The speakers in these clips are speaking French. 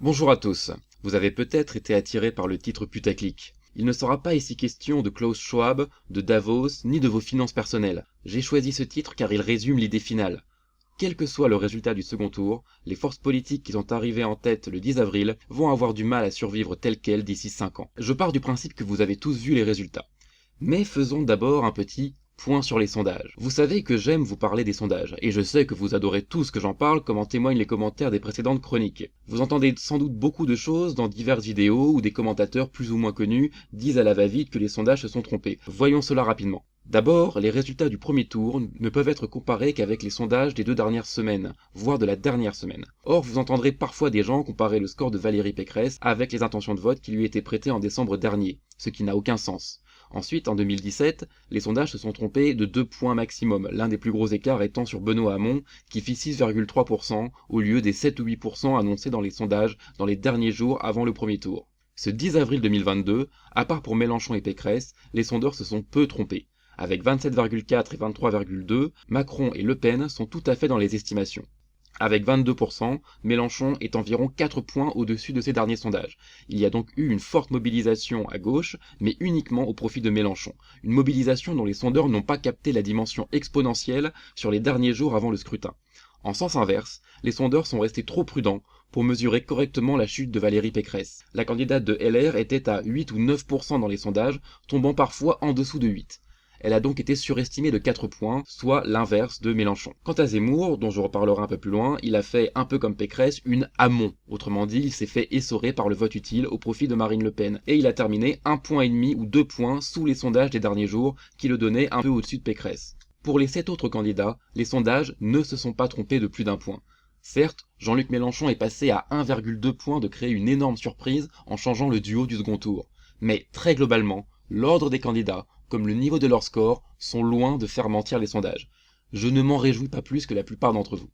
Bonjour à tous. Vous avez peut-être été attiré par le titre putaclic. Il ne sera pas ici question de Klaus Schwab, de Davos, ni de vos finances personnelles. J'ai choisi ce titre car il résume l'idée finale. Quel que soit le résultat du second tour, les forces politiques qui sont arrivées en tête le 10 avril vont avoir du mal à survivre telles quelles d'ici 5 ans. Je pars du principe que vous avez tous vu les résultats. Mais faisons d'abord un petit point sur les sondages. Vous savez que j'aime vous parler des sondages, et je sais que vous adorez tous que j'en parle comme en témoignent les commentaires des précédentes chroniques. Vous entendez sans doute beaucoup de choses dans diverses vidéos où des commentateurs plus ou moins connus disent à la va-vite que les sondages se sont trompés. Voyons cela rapidement. D'abord, les résultats du premier tour ne peuvent être comparés qu'avec les sondages des 2 dernières semaines, voire de la dernière semaine. Or, vous entendrez parfois des gens comparer le score de Valérie Pécresse avec les intentions de vote qui lui étaient prêtées en décembre dernier, ce qui n'a aucun sens. Ensuite, en 2017, les sondages se sont trompés de 2 points maximum, l'un des plus gros écarts étant sur Benoît Hamon, qui fit 6,3% au lieu des 7 ou 8% annoncés dans les sondages dans les derniers jours avant le premier tour. Ce 10 avril 2022, à part pour Mélenchon et Pécresse, les sondeurs se sont peu trompés. Avec 27,4 et 23,2, Macron et Le Pen sont tout à fait dans les estimations. Avec 22%, Mélenchon est environ 4 points au-dessus de ces derniers sondages. Il y a donc eu une forte mobilisation à gauche, mais uniquement au profit de Mélenchon. Une mobilisation dont les sondeurs n'ont pas capté la dimension exponentielle sur les derniers jours avant le scrutin. En sens inverse, les sondeurs sont restés trop prudents pour mesurer correctement la chute de Valérie Pécresse. La candidate de LR était à 8 ou 9% dans les sondages, tombant parfois en dessous de 8. Elle a donc été surestimée de 4 points, soit l'inverse de Mélenchon. Quant à Zemmour, dont je reparlerai un peu plus loin, il a fait, un peu comme Pécresse, une Hamon. Autrement dit, il s'est fait essorer par le vote utile au profit de Marine Le Pen. Et il a terminé 1,5 point ou 2 points sous les sondages des derniers jours, qui le donnaient un peu au-dessus de Pécresse. Pour les 7 autres candidats, les sondages ne se sont pas trompés de plus d'un point. Certes, Jean-Luc Mélenchon est passé à 1,2 point de créer une énorme surprise en changeant le duo du second tour. Mais très globalement, l'ordre des candidats, comme le niveau de leur score, sont loin de faire mentir les sondages. Je ne m'en réjouis pas plus que la plupart d'entre vous.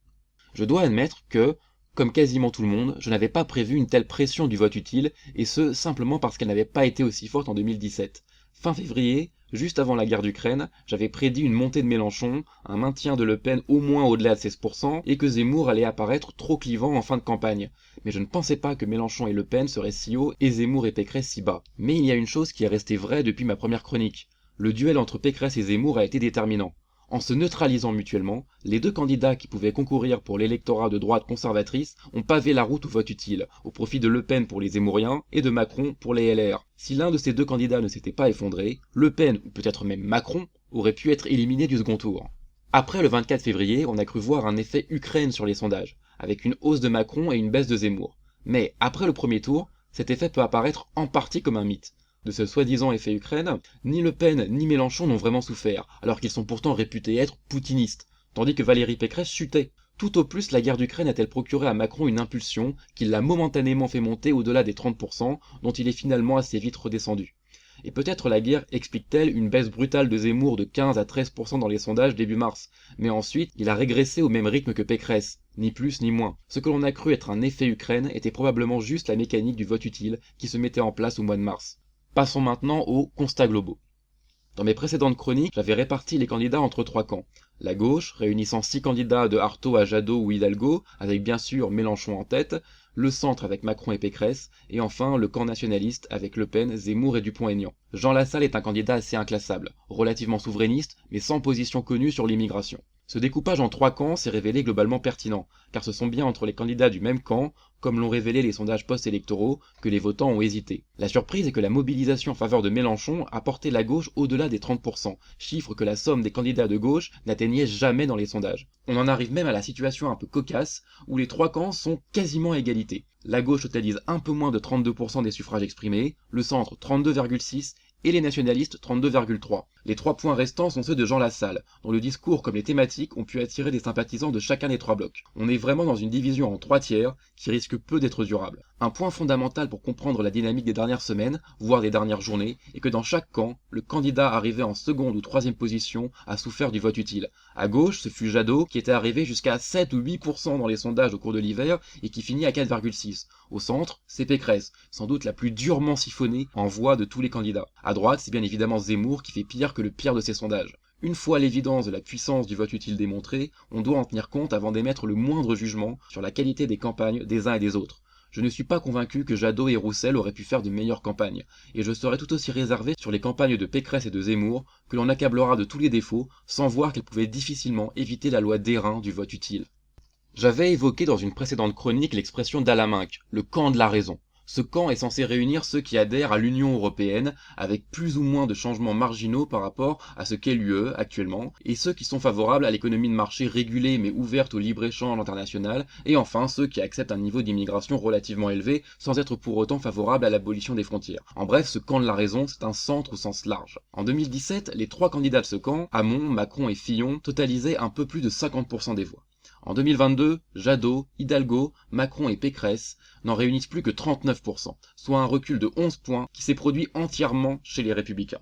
Je dois admettre que, comme quasiment tout le monde, je n'avais pas prévu une telle pression du vote utile, et ce, simplement parce qu'elle n'avait pas été aussi forte en 2017. Fin février, juste avant la guerre d'Ukraine, j'avais prédit une montée de Mélenchon, un maintien de Le Pen au moins au-delà de 16%, et que Zemmour allait apparaître trop clivant en fin de campagne. Mais je ne pensais pas que Mélenchon et Le Pen seraient si hauts, et Zemmour et Pécresse si bas. Mais il y a une chose qui est restée vraie depuis ma première chronique. Le duel entre Pécresse et Zemmour a été déterminant. En se neutralisant mutuellement, les deux candidats qui pouvaient concourir pour l'électorat de droite conservatrice ont pavé la route au vote utile, au profit de Le Pen pour les Zemmouriens et de Macron pour les LR. Si l'un de ces deux candidats ne s'était pas effondré, Le Pen, ou peut-être même Macron, aurait pu être éliminé du second tour. Après le 24 février, on a cru voir un effet Ukraine sur les sondages, avec une hausse de Macron et une baisse de Zemmour. Mais après le premier tour, cet effet peut apparaître en partie comme un mythe. De ce soi-disant effet Ukraine, ni Le Pen ni Mélenchon n'ont vraiment souffert, alors qu'ils sont pourtant réputés être poutinistes, tandis que Valérie Pécresse chutait. Tout au plus, la guerre d'Ukraine a-t-elle procuré à Macron une impulsion qui l'a momentanément fait monter au-delà des 30%, dont il est finalement assez vite redescendu. Et peut-être la guerre explique-t-elle une baisse brutale de Zemmour de 15 à 13% dans les sondages début mars, mais ensuite il a régressé au même rythme que Pécresse, ni plus ni moins. Ce que l'on a cru être un effet Ukraine était probablement juste la mécanique du vote utile qui se mettait en place au mois de mars. Passons maintenant aux constats globaux. Dans mes précédentes chroniques, j'avais réparti les candidats entre 3 camps. La gauche, réunissant 6 candidats de Artaud à Jadot ou Hidalgo, avec bien sûr Mélenchon en tête, le centre avec Macron et Pécresse, et enfin le camp nationaliste avec Le Pen, Zemmour et Dupont-Aignan. Jean Lassalle est un candidat assez inclassable, relativement souverainiste, mais sans position connue sur l'immigration. Ce découpage en 3 camps s'est révélé globalement pertinent, car ce sont bien entre les candidats du même camp, comme l'ont révélé les sondages post-électoraux, que les votants ont hésité. La surprise est que la mobilisation en faveur de Mélenchon a porté la gauche au-delà des 30%, chiffre que la somme des candidats de gauche n'atteignait jamais dans les sondages. On en arrive même à la situation un peu cocasse, où les 3 camps sont quasiment à égalité. La gauche totalise un peu moins de 32% des suffrages exprimés, le centre 32,6% et les nationalistes 32,3%. Les 3 points restants sont ceux de Jean Lassalle, dont le discours comme les thématiques ont pu attirer des sympathisants de chacun des 3 blocs. On est vraiment dans une division en 3 tiers qui risque peu d'être durable. Un point fondamental pour comprendre la dynamique des dernières semaines, voire des dernières journées, est que dans chaque camp, le candidat arrivé en seconde ou troisième position a souffert du vote utile. À gauche, ce fut Jadot qui était arrivé jusqu'à 7 ou 8% dans les sondages au cours de l'hiver et qui finit à 4,6%. Au centre, c'est Pécresse, sans doute la plus durement siphonnée en voix de tous les candidats. À droite, c'est bien évidemment Zemmour qui fait pire que le pire de ces sondages. Une fois l'évidence de la puissance du vote utile démontrée, on doit en tenir compte avant d'émettre le moindre jugement sur la qualité des campagnes des uns et des autres. Je ne suis pas convaincu que Jadot et Roussel auraient pu faire de meilleures campagnes, et je serai tout aussi réservé sur les campagnes de Pécresse et de Zemmour, que l'on accablera de tous les défauts, sans voir qu'elles pouvaient difficilement éviter la loi d'airain du vote utile. J'avais évoqué dans une précédente chronique l'expression d'Alaminck, le camp de la raison. Ce camp est censé réunir ceux qui adhèrent à l'Union européenne, avec plus ou moins de changements marginaux par rapport à ce qu'est l'UE actuellement, et ceux qui sont favorables à l'économie de marché régulée mais ouverte au libre-échange international, et enfin ceux qui acceptent un niveau d'immigration relativement élevé sans être pour autant favorables à l'abolition des frontières. En bref, ce camp de la raison, c'est un centre au sens large. En 2017, les trois candidats de ce camp, Hamon, Macron et Fillon, totalisaient un peu plus de 50% des voix. En 2022, Jadot, Hidalgo, Macron et Pécresse n'en réunissent plus que 39%, soit un recul de 11 points qui s'est produit entièrement chez les Républicains.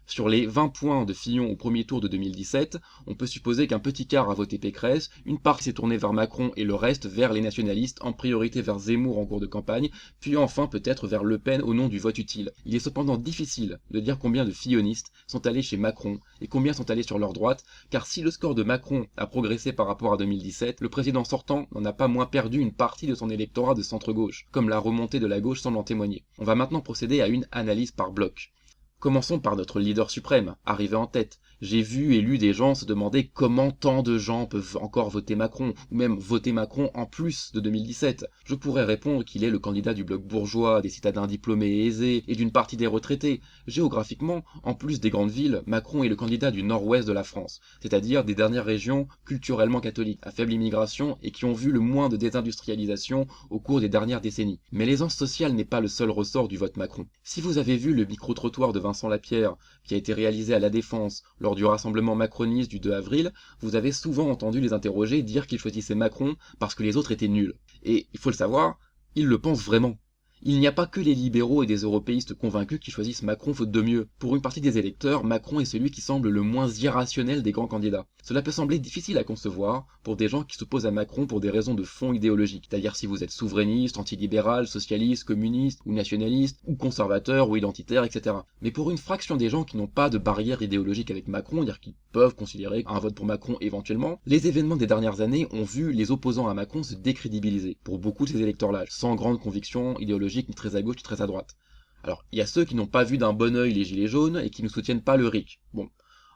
Sur les 20 points de Fillon au premier tour de 2017, on peut supposer qu'un petit quart a voté Pécresse, une part s'est tournée vers Macron et le reste vers les nationalistes, en priorité vers Zemmour en cours de campagne, puis enfin peut-être vers Le Pen au nom du vote utile. Il est cependant difficile de dire combien de fillonistes sont allés chez Macron et combien sont allés sur leur droite, car si le score de Macron a progressé par rapport à 2017, le président sortant n'en a pas moins perdu une partie de son électorat de centre-gauche, comme la remontée de la gauche semble en témoigner. On va maintenant procéder à une analyse par bloc. Commençons par notre leader suprême, arrivé en tête. J'ai vu et lu des gens se demander comment tant de gens peuvent encore voter Macron, ou même voter Macron en plus de 2017. Je pourrais répondre qu'il est le candidat du bloc bourgeois, des citadins diplômés et aisés, et d'une partie des retraités. Géographiquement, en plus des grandes villes, Macron est le candidat du nord-ouest de la France, c'est-à-dire des dernières régions culturellement catholiques, à faible immigration et qui ont vu le moins de désindustrialisation au cours des dernières décennies. Mais l'aisance sociale n'est pas le seul ressort du vote Macron. Si vous avez vu le micro-trottoir de Vincent Lapierre, qui a été réalisé à La Défense lors du rassemblement macroniste du 2 avril, vous avez souvent entendu les interroger dire qu'ils choisissaient Macron parce que les autres étaient nuls. Et, il faut le savoir, ils le pensent vraiment. Il n'y a pas que les libéraux et des européistes convaincus qui choisissent Macron faute de mieux. Pour une partie des électeurs, Macron est celui qui semble le moins irrationnel des grands candidats. Cela peut sembler difficile à concevoir pour des gens qui s'opposent à Macron pour des raisons de fond idéologiques, c'est-à-dire si vous êtes souverainiste, antilibéral, socialiste, communiste, ou nationaliste, ou conservateur, ou identitaire, etc. Mais pour une fraction des gens qui n'ont pas de barrière idéologique avec Macron, c'est-à-dire qui peuvent considérer un vote pour Macron éventuellement, les événements des dernières années ont vu les opposants à Macron se décrédibiliser, pour beaucoup de ces électeurs-là, sans grande conviction idéologique ni très à gauche ni très à droite. Alors, il y a ceux qui n'ont pas vu d'un bon œil les gilets jaunes et qui ne soutiennent pas le RIC. Bon.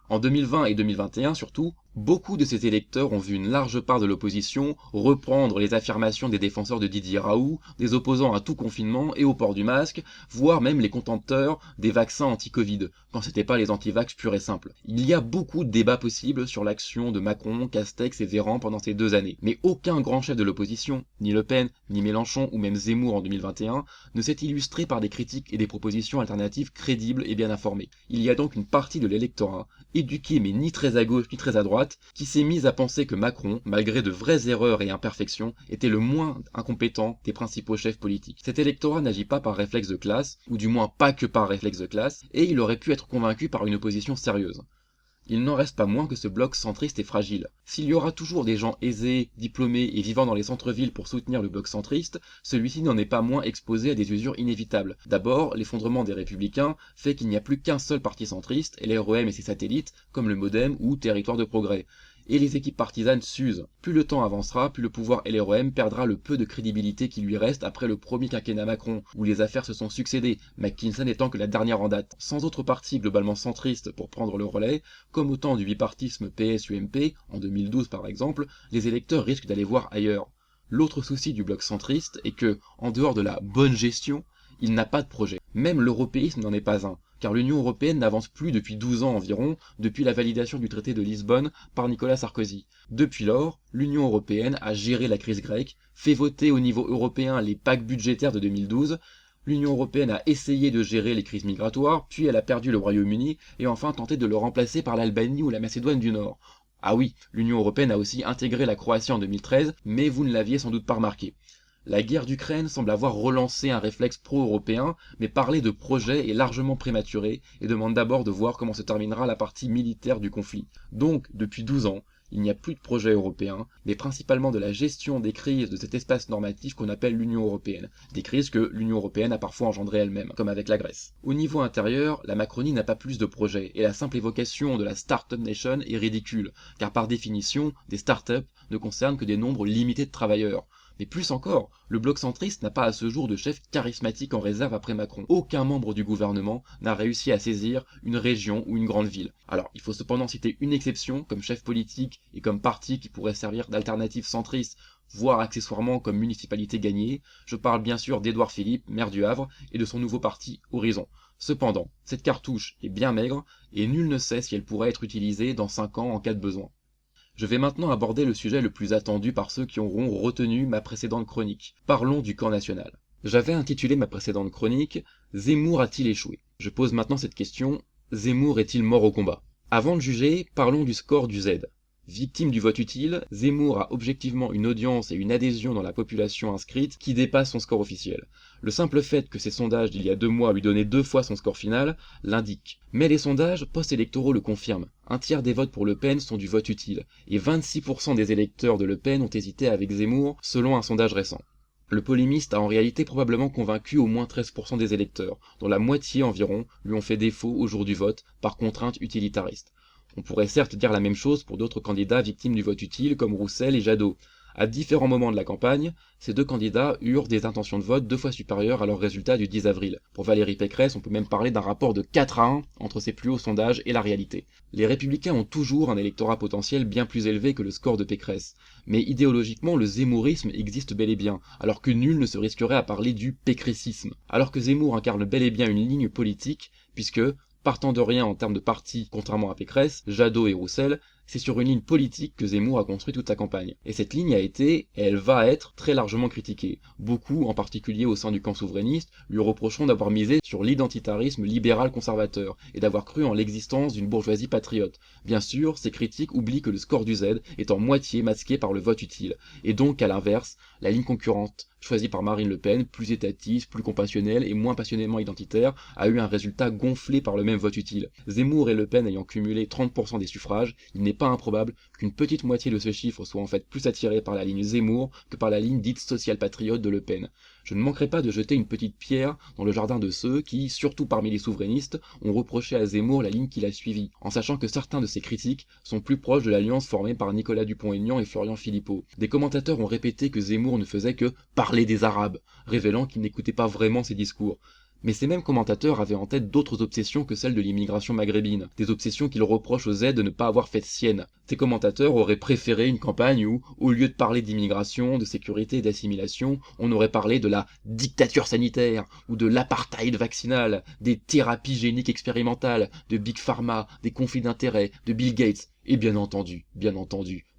En 2020 et 2021 surtout, beaucoup de ces électeurs ont vu une large part de l'opposition reprendre les affirmations des défenseurs de Didier Raoult, des opposants à tout confinement et au port du masque, voire même les contempteurs des vaccins anti-Covid, quand c'était pas les anti-vax purs et simples. Il y a beaucoup de débats possibles sur l'action de Macron, Castex et Véran pendant ces 2 années, mais aucun grand chef de l'opposition, ni Le Pen, ni Mélenchon ou même Zemmour en 2021, ne s'est illustré par des critiques et des propositions alternatives crédibles et bien informées. Il y a donc une partie de l'électorat, éduqué mais ni très à gauche ni très à droite, qui s'est mise à penser que Macron, malgré de vraies erreurs et imperfections, était le moins incompétent des principaux chefs politiques. Cet électorat n'agit pas par réflexe de classe, ou du moins pas que par réflexe de classe, et il aurait pu être convaincu par une opposition sérieuse. Il n'en reste pas moins que ce bloc centriste est fragile. S'il y aura toujours des gens aisés, diplômés et vivant dans les centres-villes pour soutenir le bloc centriste, celui-ci n'en est pas moins exposé à des usures inévitables. D'abord, l'effondrement des Républicains fait qu'il n'y a plus qu'un seul parti centriste, LREM et ses satellites, comme le MoDem ou Territoire de Progrès. Et les équipes partisanes s'usent. Plus le temps avancera, plus le pouvoir LREM perdra le peu de crédibilité qui lui reste après le premier quinquennat Macron, où les affaires se sont succédées, McKinsey n'étant que la dernière en date. Sans autre parti globalement centriste pour prendre le relais, comme au temps du bipartisme PS-UMP, en 2012 par exemple, les électeurs risquent d'aller voir ailleurs. L'autre souci du bloc centriste est que, en dehors de la bonne gestion, il n'a pas de projet. Même l'européisme n'en est pas un, car l'Union européenne n'avance plus depuis 12 ans environ, depuis la validation du traité de Lisbonne par Nicolas Sarkozy. Depuis lors, l'Union européenne a géré la crise grecque, fait voter au niveau européen les pactes budgétaires de 2012, l'Union européenne a essayé de gérer les crises migratoires, puis elle a perdu le Royaume-Uni, et enfin tenté de le remplacer par l'Albanie ou la Macédoine du Nord. Ah oui, l'Union européenne a aussi intégré la Croatie en 2013, mais vous ne l'aviez sans doute pas remarqué. La guerre d'Ukraine semble avoir relancé un réflexe pro-européen, mais parler de projet est largement prématuré et demande d'abord de voir comment se terminera la partie militaire du conflit. Donc, depuis 12 ans, il n'y a plus de projet européen, mais principalement de la gestion des crises de cet espace normatif qu'on appelle l'Union européenne. Des crises que l'Union européenne a parfois engendrées elle-même, comme avec la Grèce. Au niveau intérieur, la Macronie n'a pas plus de projets, et la simple évocation de la Startup Nation est ridicule, car par définition, des startups ne concernent que des nombres limités de travailleurs. Mais plus encore, le bloc centriste n'a pas à ce jour de chef charismatique en réserve après Macron. Aucun membre du gouvernement n'a réussi à saisir une région ou une grande ville. Alors, il faut cependant citer une exception comme chef politique et comme parti qui pourrait servir d'alternative centriste, voire accessoirement comme municipalité gagnée. Je parle bien sûr d'Édouard Philippe, maire du Havre, et de son nouveau parti Horizon. Cependant, cette cartouche est bien maigre et nul ne sait si elle pourrait être utilisée dans 5 ans en cas de besoin. Je vais maintenant aborder le sujet le plus attendu par ceux qui auront retenu ma précédente chronique. Parlons du camp national. J'avais intitulé ma précédente chronique « Zemmour a-t-il échoué ?» Je pose maintenant cette question, Zemmour est-il mort au combat? Avant de juger, parlons du score du Z. Victime du vote utile, Zemmour a objectivement une audience et une adhésion dans la population inscrite qui dépasse son score officiel. Le simple fait que ces sondages d'il y a 2 mois lui donnaient 2 fois son score final l'indique. Mais les sondages post-électoraux le confirment. Un tiers des votes pour Le Pen sont du vote utile, et 26% des électeurs de Le Pen ont hésité avec Zemmour, selon un sondage récent. Le polémiste a en réalité probablement convaincu au moins 13% des électeurs, dont la moitié environ lui ont fait défaut au jour du vote par contrainte utilitariste. On pourrait certes dire la même chose pour d'autres candidats victimes du vote utile comme Roussel et Jadot. À différents moments de la campagne, ces 2 candidats eurent des intentions de vote 2 fois supérieures à leurs résultats du 10 avril. Pour Valérie Pécresse, on peut même parler d'un rapport de 4-1 entre ses plus hauts sondages et la réalité. Les Républicains ont toujours un électorat potentiel bien plus élevé que le score de Pécresse. Mais idéologiquement, le zemmourisme existe bel et bien, alors que nul ne se risquerait à parler du pécressisme. Alors que Zemmour incarne bel et bien une ligne politique, puisque, partant de rien en termes de parti, contrairement à Pécresse, Jadot et Roussel, c'est sur une ligne politique que Zemmour a construit toute sa campagne. Et cette ligne a été, et elle va être, très largement critiquée. Beaucoup, en particulier au sein du camp souverainiste, lui reprocheront d'avoir misé sur l'identitarisme libéral-conservateur, et d'avoir cru en l'existence d'une bourgeoisie patriote. Bien sûr, ces critiques oublient que le score du Z est en moitié masqué par le vote utile, et donc qu'à l'inverse, la ligne concurrente, choisie par Marine Le Pen, plus étatiste, plus compassionnelle et moins passionnément identitaire, a eu un résultat gonflé par le même vote utile. Zemmour et Le Pen ayant cumulé 30% des suffrages, il n'est pas improbable qu'une petite moitié de ce chiffre soit en fait plus attirée par la ligne Zemmour que par la ligne dite social-patriote de Le Pen. Je ne manquerai pas de jeter une petite pierre dans le jardin de ceux qui, surtout parmi les souverainistes, ont reproché à Zemmour la ligne qu'il a suivie, en sachant que certains de ses critiques sont plus proches de l'alliance formée par Nicolas Dupont-Aignan et Florian Philippot. Des commentateurs ont répété que Zemmour ne faisait que parler des Arabes, révélant qu'il n'écoutait pas vraiment ses discours. Mais ces mêmes commentateurs avaient en tête d'autres obsessions que celle de l'immigration maghrébine, des obsessions qu'ils reprochent aux Z de ne pas avoir faites siennes. Ces commentateurs auraient préféré une campagne où, au lieu de parler d'immigration, de sécurité et d'assimilation, on aurait parlé de la dictature sanitaire, ou de l'apartheid vaccinal, des thérapies géniques expérimentales, de Big Pharma, des conflits d'intérêts, de Bill Gates, et bien entendu,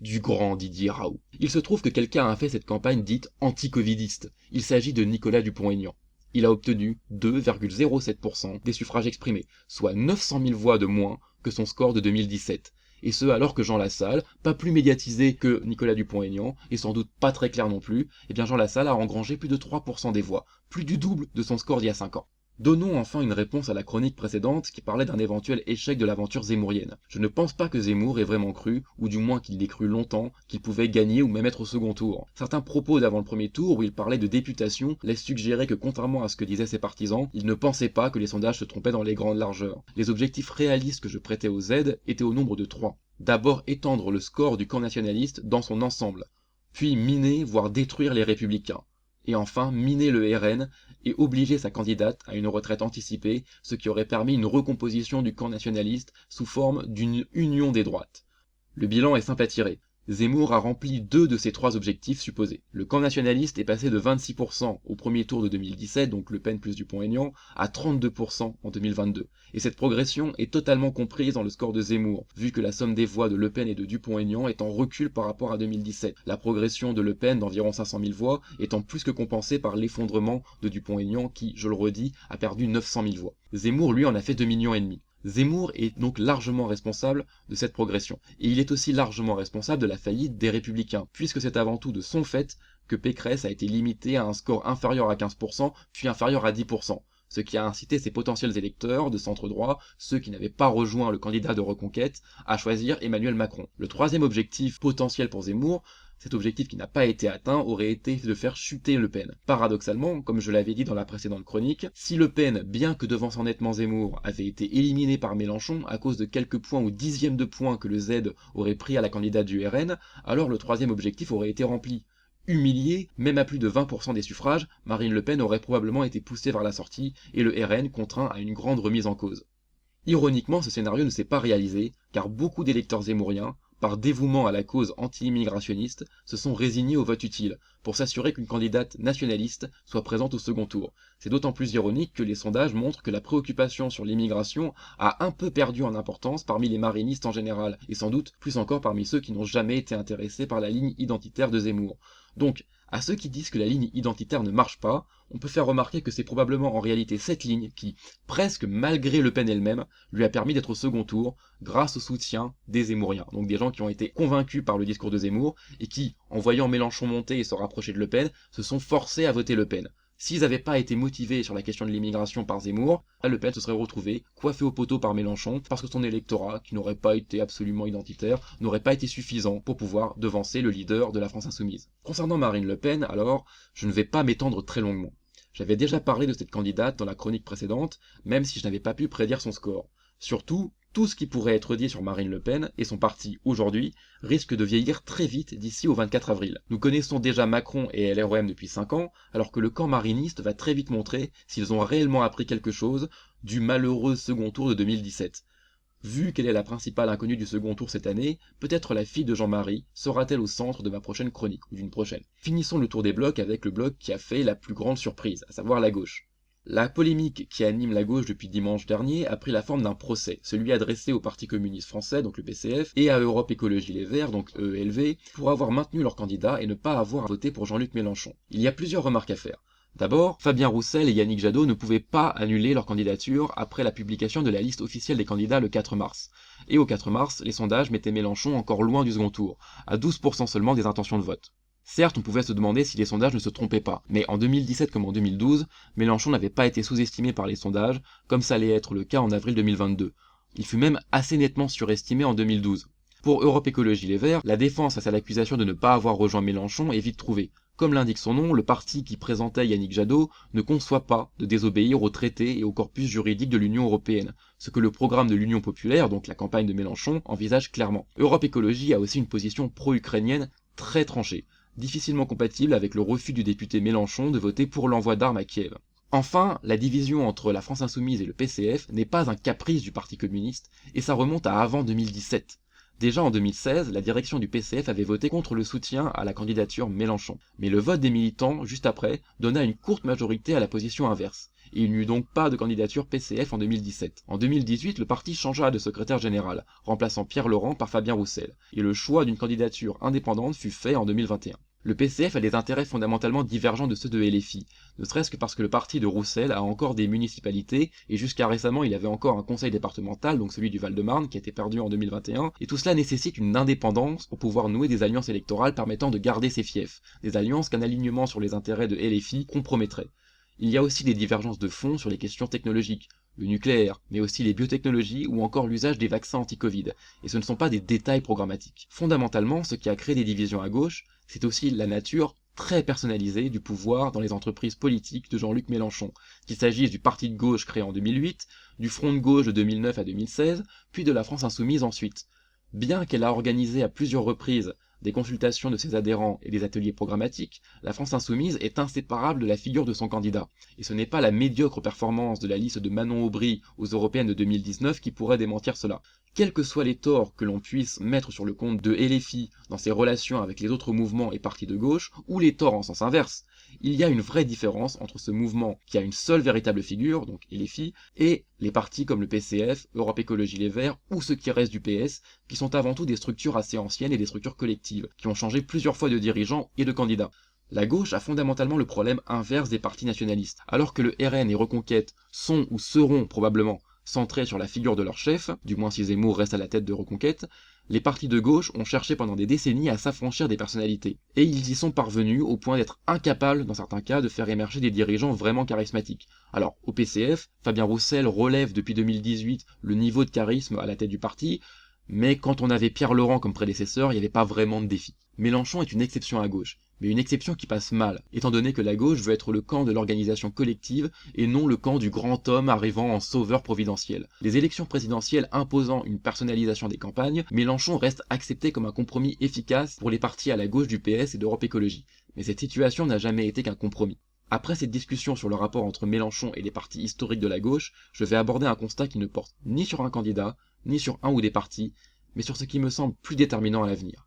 du grand Didier Raoult. Il se trouve que quelqu'un a fait cette campagne dite anti-covidiste. Il s'agit de Nicolas Dupont-Aignan. Il a obtenu 2,07% des suffrages exprimés, soit 900 000 voix de moins que son score de 2017. Et ce alors que Jean Lassalle, pas plus médiatisé que Nicolas Dupont-Aignan, et sans doute pas très clair non plus, eh bien Jean Lassalle a engrangé plus de 3% des voix, plus du double de son score d'il y a 5 ans. Donnons enfin une réponse à la chronique précédente qui parlait d'un éventuel échec de l'aventure zemmourienne. Je ne pense pas que Zemmour ait vraiment cru, ou du moins qu'il l'ait cru longtemps, qu'il pouvait gagner ou même être au second tour. Certains propos d'avant le premier tour où il parlait de députation laissent suggérer que contrairement à ce que disaient ses partisans, il ne pensait pas que les sondages se trompaient dans les grandes largeurs. Les objectifs réalistes que je prêtais au Z étaient au nombre de 3. D'abord étendre le score du camp nationaliste dans son ensemble, puis miner voire détruire les Républicains. Et enfin miner le RN et obliger sa candidate à une retraite anticipée, ce qui aurait permis une recomposition du camp nationaliste sous forme d'une union des droites. Le bilan est simple à tirer. Zemmour a rempli 2 de ces 3 objectifs supposés. Le camp nationaliste est passé de 26% au premier tour de 2017, donc Le Pen plus Dupont-Aignan, à 32% en 2022. Et cette progression est totalement comprise dans le score de Zemmour, vu que la somme des voix de Le Pen et de Dupont-Aignan est en recul par rapport à 2017. La progression de Le Pen d'environ 500 000 voix étant plus que compensée par l'effondrement de Dupont-Aignan qui, je le redis, a perdu 900 000 voix. Zemmour, lui, en a fait 2,5 millions. Zemmour est donc largement responsable de cette progression. Et il est aussi largement responsable de la faillite des Républicains, puisque c'est avant tout de son fait que Pécresse a été limitée à un score inférieur à 15%, puis inférieur à 10%. Ce qui a incité ses potentiels électeurs de centre-droit, ceux qui n'avaient pas rejoint le candidat de Reconquête, à choisir Emmanuel Macron. Le troisième objectif potentiel pour Zemmour, cet objectif qui n'a pas été atteint, aurait été de faire chuter Le Pen. Paradoxalement, comme je l'avais dit dans la précédente chronique, si Le Pen, bien que devançant nettement Zemmour, avait été éliminé par Mélenchon à cause de quelques points ou dixièmes de points que le Z aurait pris à la candidate du RN, alors le troisième objectif aurait été rempli. Humiliée, même à plus de 20% des suffrages, Marine Le Pen aurait probablement été poussée vers la sortie et le RN contraint à une grande remise en cause. Ironiquement, ce scénario ne s'est pas réalisé, car beaucoup d'électeurs zémouriens, par dévouement à la cause anti-immigrationniste, se sont résignés au vote utile, pour s'assurer qu'une candidate nationaliste soit présente au second tour. C'est d'autant plus ironique que les sondages montrent que la préoccupation sur l'immigration a un peu perdu en importance parmi les marinistes en général, et sans doute plus encore parmi ceux qui n'ont jamais été intéressés par la ligne identitaire de Zemmour. Donc, à ceux qui disent que la ligne identitaire ne marche pas, on peut faire remarquer que c'est probablement en réalité cette ligne qui, presque malgré Le Pen elle-même, lui a permis d'être au second tour grâce au soutien des Zemmouriens. Donc des gens qui ont été convaincus par le discours de Zemmour et qui, en voyant Mélenchon monter et se rapprocher de Le Pen, se sont forcés à voter Le Pen. S'ils n'avaient pas été motivés sur la question de l'immigration par Zemmour, Le Pen se serait retrouvé coiffé au poteau par Mélenchon parce que son électorat, qui n'aurait pas été absolument identitaire, n'aurait pas été suffisant pour pouvoir devancer le leader de la France Insoumise. Concernant Marine Le Pen, alors, je ne vais pas m'étendre très longuement. J'avais déjà parlé de cette candidate dans la chronique précédente, même si je n'avais pas pu prédire son score. Surtout, tout ce qui pourrait être dit sur Marine Le Pen et son parti aujourd'hui risque de vieillir très vite d'ici au 24 avril. Nous connaissons déjà Macron et LREM depuis 5 ans, alors que le camp mariniste va très vite montrer s'ils ont réellement appris quelque chose du malheureux second tour de 2017. Vu qu'elle est la principale inconnue du second tour cette année, peut-être la fille de Jean-Marie sera-t-elle au centre de ma prochaine chronique, ou d'une prochaine. Finissons le tour des blocs avec le bloc qui a fait la plus grande surprise, à savoir la gauche. La polémique qui anime la gauche depuis dimanche dernier a pris la forme d'un procès, celui adressé au Parti communiste français, donc le PCF, et à Europe Écologie Les Verts, donc EELV, pour avoir maintenu leur candidat et ne pas avoir voté pour Jean-Luc Mélenchon. Il y a plusieurs remarques à faire. D'abord, Fabien Roussel et Yannick Jadot ne pouvaient pas annuler leur candidature après la publication de la liste officielle des candidats le 4 mars. Et au 4 mars, les sondages mettaient Mélenchon encore loin du second tour, à 12% seulement des intentions de vote. Certes, on pouvait se demander si les sondages ne se trompaient pas, mais en 2017 comme en 2012, Mélenchon n'avait pas été sous-estimé par les sondages, comme ça allait être le cas en avril 2022. Il fut même assez nettement surestimé en 2012. Pour Europe Écologie Les Verts, la défense face à l'accusation de ne pas avoir rejoint Mélenchon est vite trouvée. Comme l'indique son nom, le parti qui présentait Yannick Jadot ne conçoit pas de désobéir aux traités et au corpus juridique de l'Union européenne, ce que le programme de l'Union populaire, donc la campagne de Mélenchon, envisage clairement. Europe Écologie a aussi une position pro-ukrainienne très tranchée, difficilement compatible avec le refus du député Mélenchon de voter pour l'envoi d'armes à Kiev. Enfin, la division entre la France Insoumise et le PCF n'est pas un caprice du Parti communiste, et ça remonte à avant 2017. Déjà en 2016, la direction du PCF avait voté contre le soutien à la candidature Mélenchon. Mais le vote des militants, juste après, donna une courte majorité à la position inverse. Et il n'y eut donc pas de candidature PCF en 2017. En 2018, le parti changea de secrétaire général, remplaçant Pierre Laurent par Fabien Roussel. Et le choix d'une candidature indépendante fut fait en 2021. Le PCF a des intérêts fondamentalement divergents de ceux de LFI, ne serait-ce que parce que le parti de Roussel a encore des municipalités, et jusqu'à récemment il avait encore un conseil départemental, donc celui du Val-de-Marne, qui a été perdu en 2021, et tout cela nécessite une indépendance pour pouvoir nouer des alliances électorales permettant de garder ses fiefs, des alliances qu'un alignement sur les intérêts de LFI compromettrait. Il y a aussi des divergences de fond sur les questions technologiques, le nucléaire, mais aussi les biotechnologies ou encore l'usage des vaccins anti-Covid, et ce ne sont pas des détails programmatiques. Fondamentalement, ce qui a créé des divisions à gauche, c'est aussi la nature très personnalisée du pouvoir dans les entreprises politiques de Jean-Luc Mélenchon, qu'il s'agisse du parti de gauche créé en 2008, du Front de gauche de 2009 à 2016, puis de la France Insoumise ensuite. Bien qu'elle a organisé à plusieurs reprises des consultations de ses adhérents et des ateliers programmatiques, la France Insoumise est inséparable de la figure de son candidat. Et ce n'est pas la médiocre performance de la liste de Manon Aubry aux européennes de 2019 qui pourrait démentir cela. Quels que soient les torts que l'on puisse mettre sur le compte de LFI dans ses relations avec les autres mouvements et partis de gauche, ou les torts en sens inverse, il y a une vraie différence entre ce mouvement qui a une seule véritable figure, donc LFI, et les partis comme le PCF, Europe Écologie Les Verts, ou ceux qui restent du PS, qui sont avant tout des structures assez anciennes et des structures collectives, qui ont changé plusieurs fois de dirigeants et de candidats. La gauche a fondamentalement le problème inverse des partis nationalistes. Alors que le RN et Reconquête sont ou seront probablement centrés sur la figure de leur chef, du moins si Zemmour reste à la tête de Reconquête, les partis de gauche ont cherché pendant des décennies à s'affranchir des personnalités. Et ils y sont parvenus au point d'être incapables, dans certains cas, de faire émerger des dirigeants vraiment charismatiques. Alors, au PCF, Fabien Roussel relève depuis 2018 le niveau de charisme à la tête du parti, mais quand on avait Pierre Laurent comme prédécesseur, il n'y avait pas vraiment de défi. Mélenchon est une exception à gauche, mais une exception qui passe mal, étant donné que la gauche veut être le camp de l'organisation collective et non le camp du grand homme arrivant en sauveur providentiel. Les élections présidentielles imposant une personnalisation des campagnes, Mélenchon reste accepté comme un compromis efficace pour les partis à la gauche du PS et d'Europe Écologie. Mais cette situation n'a jamais été qu'un compromis. Après cette discussion sur le rapport entre Mélenchon et les partis historiques de la gauche, je vais aborder un constat qui ne porte ni sur un candidat, ni sur un ou des partis, mais sur ce qui me semble plus déterminant à l'avenir.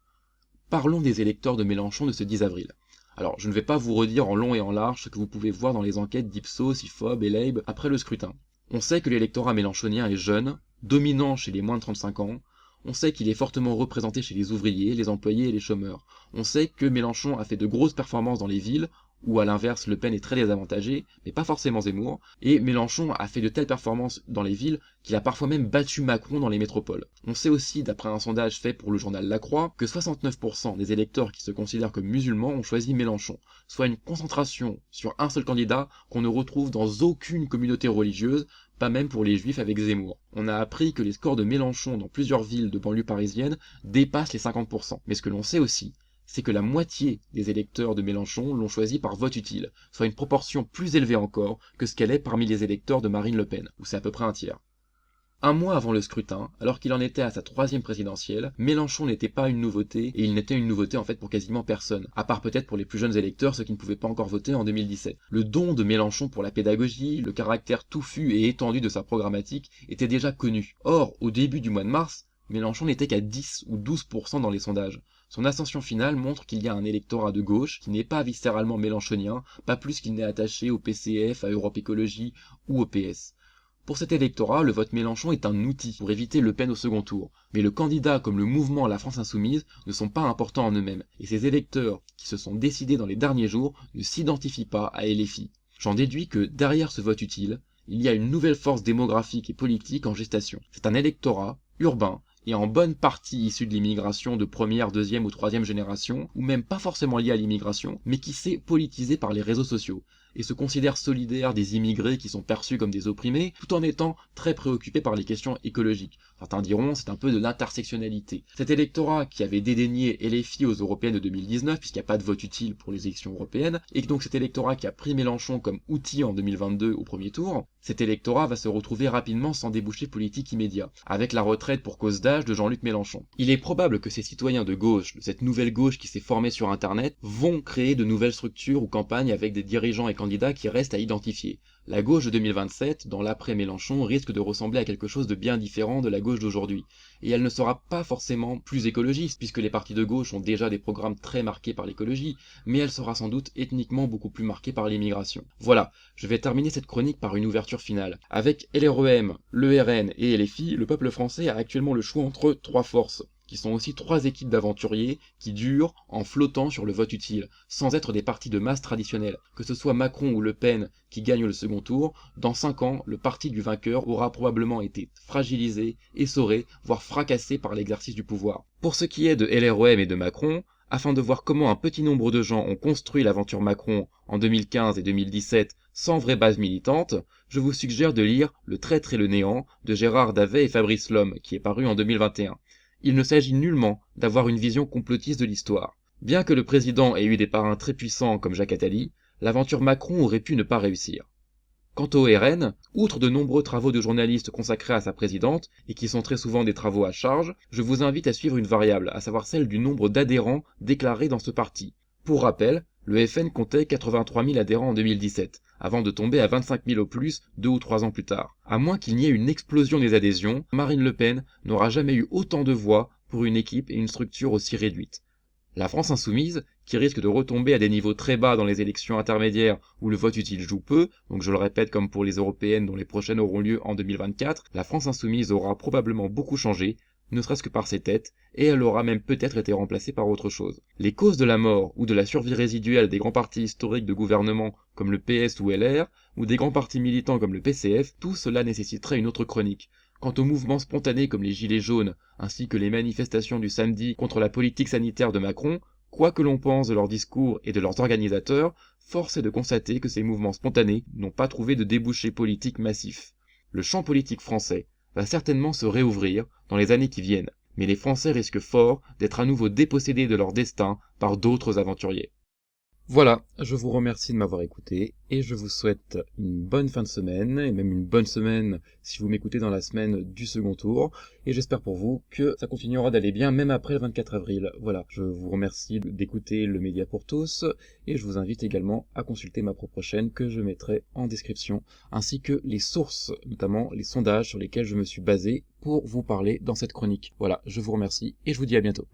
Parlons des électeurs de Mélenchon de ce 10 avril. Alors, je ne vais pas vous redire en long et en large ce que vous pouvez voir dans les enquêtes d'Ipsos, IFOP et Leib après le scrutin. On sait que l'électorat mélenchonien est jeune, dominant chez les moins de 35 ans, on sait qu'il est fortement représenté chez les ouvriers, les employés et les chômeurs. On sait que Mélenchon a fait de grosses performances dans les villes, où à l'inverse Le Pen est très désavantagé, mais pas forcément Zemmour, et Mélenchon a fait de telles performances dans les villes qu'il a parfois même battu Macron dans les métropoles. On sait aussi, d'après un sondage fait pour le journal La Croix, que 69% des électeurs qui se considèrent comme musulmans ont choisi Mélenchon, soit une concentration sur un seul candidat qu'on ne retrouve dans aucune communauté religieuse, pas même pour les juifs avec Zemmour. On a appris que les scores de Mélenchon dans plusieurs villes de banlieue parisienne dépassent les 50%. Mais ce que l'on sait aussi, c'est que la moitié des électeurs de Mélenchon l'ont choisi par vote utile, soit une proportion plus élevée encore que ce qu'elle est parmi les électeurs de Marine Le Pen, où c'est à peu près un tiers. Un mois avant le scrutin, alors qu'il en était à sa 3e présidentielle, Mélenchon n'était pas une nouveauté, et il n'était une nouveauté en fait pour quasiment personne, à part peut-être pour les plus jeunes électeurs, ceux qui ne pouvaient pas encore voter en 2017. Le don de Mélenchon pour la pédagogie, le caractère touffu et étendu de sa programmatique étaient déjà connus. Or, au début du mois de mars, Mélenchon n'était qu'à 10 ou 12% dans les sondages. Son ascension finale montre qu'il y a un électorat de gauche qui n'est pas viscéralement mélenchonien, pas plus qu'il n'est attaché au PCF, à Europe Écologie ou au PS. Pour cet électorat, le vote Mélenchon est un outil pour éviter Le Pen au second tour. Mais le candidat comme le mouvement La France Insoumise ne sont pas importants en eux-mêmes, et ces électeurs qui se sont décidés dans les derniers jours ne s'identifient pas à LFI. J'en déduis que derrière ce vote utile, il y a une nouvelle force démographique et politique en gestation. C'est un électorat urbain et en bonne partie issu de l'immigration de première, deuxième ou troisième génération, ou même pas forcément lié à l'immigration, mais qui s'est politisé par les réseaux sociaux, et se considère solidaire des immigrés qui sont perçus comme des opprimés, tout en étant très préoccupé par les questions écologiques. Certains diront c'est un peu de l'intersectionnalité. Cet électorat qui avait dédaigné LFI aux européennes de 2019, puisqu'il n'y a pas de vote utile pour les élections européennes, et donc cet électorat qui a pris Mélenchon comme outil en 2022 au premier tour, cet électorat va se retrouver rapidement sans débouché politique immédiat, avec la retraite pour cause d'âge de Jean-Luc Mélenchon. Il est probable que ces citoyens de gauche, de cette nouvelle gauche qui s'est formée sur Internet, vont créer de nouvelles structures ou campagnes avec des dirigeants et candidats qui restent à identifier. La gauche de 2027, dans l'après-Mélenchon, risque de ressembler à quelque chose de bien différent de la gauche d'aujourd'hui. Et elle ne sera pas forcément plus écologiste, puisque les partis de gauche ont déjà des programmes très marqués par l'écologie, mais elle sera sans doute ethniquement beaucoup plus marquée par l'immigration. Voilà, je vais terminer cette chronique par une ouverture finale. Avec LREM, le RN et LFI, le peuple français a actuellement le choix entre 3 forces, qui sont aussi 3 équipes d'aventuriers qui durent en flottant sur le vote utile, sans être des partis de masse traditionnels. Que ce soit Macron ou Le Pen qui gagnent le second tour, dans 5 ans, le parti du vainqueur aura probablement été fragilisé, essoré, voire fracassé par l'exercice du pouvoir. Pour ce qui est de LREM et de Macron, afin de voir comment un petit nombre de gens ont construit l'aventure Macron en 2015 et 2017 sans vraie base militante, je vous suggère de lire Le Traître et le Néant de Gérard Davet et Fabrice Lhomme, qui est paru en 2021. Il ne s'agit nullement d'avoir une vision complotiste de l'histoire. Bien que le président ait eu des parrains très puissants comme Jacques Attali, l'aventure Macron aurait pu ne pas réussir. Quant au RN, outre de nombreux travaux de journalistes consacrés à sa présidente, et qui sont très souvent des travaux à charge, je vous invite à suivre une variable, à savoir celle du nombre d'adhérents déclarés dans ce parti. Pour rappel, le FN comptait 83 000 adhérents en 2017, avant de tomber à 25 000 au plus 2 ou 3 ans plus tard. À moins qu'il n'y ait une explosion des adhésions, Marine Le Pen n'aura jamais eu autant de voix pour une équipe et une structure aussi réduite. La France Insoumise, qui risque de retomber à des niveaux très bas dans les élections intermédiaires où le vote utile joue peu, donc je le répète comme pour les européennes dont les prochaines auront lieu en 2024, la France Insoumise aura probablement beaucoup changé, ne serait-ce que par ses têtes, et elle aura même peut-être été remplacée par autre chose. Les causes de la mort ou de la survie résiduelle des grands partis historiques de gouvernement comme le PS ou LR, ou des grands partis militants comme le PCF, tout cela nécessiterait une autre chronique. Quant aux mouvements spontanés comme les Gilets jaunes, ainsi que les manifestations du samedi contre la politique sanitaire de Macron, quoi que l'on pense de leurs discours et de leurs organisateurs, force est de constater que ces mouvements spontanés n'ont pas trouvé de débouché politique massif. Le champ politique français va certainement se réouvrir dans les années qui viennent, mais les Français risquent fort d'être à nouveau dépossédés de leur destin par d'autres aventuriers. Voilà, je vous remercie de m'avoir écouté et je vous souhaite une bonne fin de semaine et même une bonne semaine si vous m'écoutez dans la semaine du second tour. Et j'espère pour vous que ça continuera d'aller bien même après le 24 avril. Voilà, je vous remercie d'écouter le Média pour tous et je vous invite également à consulter ma propre chaîne que je mettrai en description, ainsi que les sources, notamment les sondages sur lesquels je me suis basé pour vous parler dans cette chronique. Voilà, je vous remercie et je vous dis à bientôt.